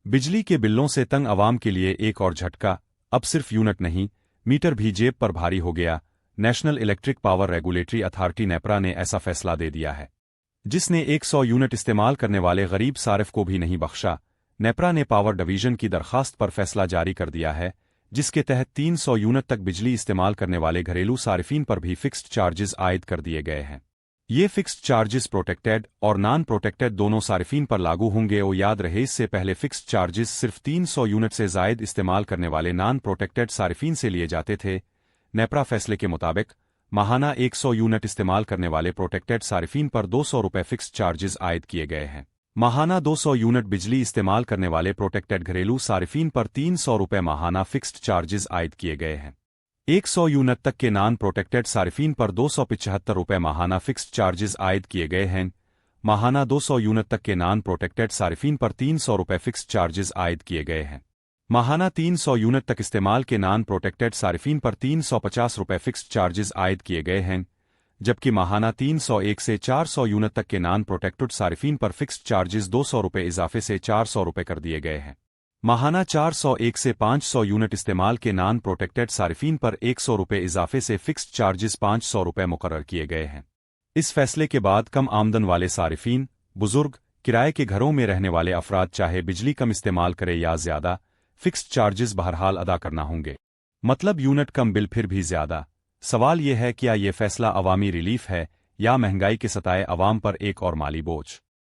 बिजली के बिलों से तंग आवाम के लिए एक और झटका। अब सिर्फ यूनिट नहीं, मीटर भी जेब पर भारी हो गया। National electric power regulatory authority NEPRA ने ऐसा फैसला दे दिया है जिसने 100 यूनिट इस्तेमाल करने वाले गरीब सारिफ को भी नहीं बख्शा। नेपरा ने पावर डिवीजन की दरखास्त पर फैसला जारी कर दिया है, जिसके तहत 300 यूनिट तक बिजली इस्तेमाल करने वाले घरेलू सारिफिन पर भी फिक्स्ड चार्जेस आयद कर दिए गए हैं। ये फिक्स्ड चार्जेस प्रोटेक्टेड और नॉन प्रोटेक्टेड दोनों सारिफिन पर लागू होंगे। और याद रहे, इससे पहले फिक्स्ड चार्जेस सिर्फ 300 यूनिट से जायद इस्तेमाल करने वाले नॉन प्रोटेक्टेड सारिफिन से लिए जाते थे। नेपरा फैसले के मुताबिक माहाना 100 यूनिट इस्तेमाल करने वाले प्रोटेक्टेड सारिफिन पर 200 रुपये फिक्स्ड चार्जेस आयद किए गए हैं। माहाना 200 यूनिट बिजली इस्तेमाल करने वाले प्रोटेक्टेड घरेलू सारिफिन पर 300 रुपये माहाना फिक्स्ड चार्जेस आयद किए गए हैं। 100 यूनिट तक के नॉन प्रोटेक्टेड सारिफिन पर 275 रुपये माहाना फिक्स्ड चार्जेस आयद किए गए हैं। माहाना 200 यूनिट तक के नॉन प्रोटेक्टेड सारिफिन पर 300 रुपये फिक्स्ड चार्जेस आयद किए गए हैं। माहाना 300 यूनिट तक इस्तेमाल के नॉन प्रोटेक्टेड सारिफिन पर 350 रुपये फिक्स्ड चार्जेस आयद किए गए हैं, जबकि माहाना 301 से 400 यूनिट तक के नॉन प्रोटेक्टेड सारिफिन पर फिक्स्ड चार्जेस 200 रुपये इजाफे से 400 रुपये कर दिए गए हैं। माहाना 401 से 500 यूनिट इस्तेमाल के नॉन प्रोटेक्टेड सारिफिन पर 100 रुपये इजाफे से फिक्स्ड चार्जेस 500 रुपये मुकर्रर किए गए हैं। इस फैसले के बाद कम आमदन वाले सारिफिन, बुजुर्ग, किराए के घरों में रहने वाले अफराद चाहे बिजली कम इस्तेमाल करे या ज्यादा, फिक्स्ड चार्जेस बहरहाल अदा करना होंगे। मतलब यूनिट कम बिल फिर भी ज्यादा। सवाल यह है, क्या ये फैसला अवामी रिलीफ है या महंगाई के सताए अवाम पर एक और माली बोझ।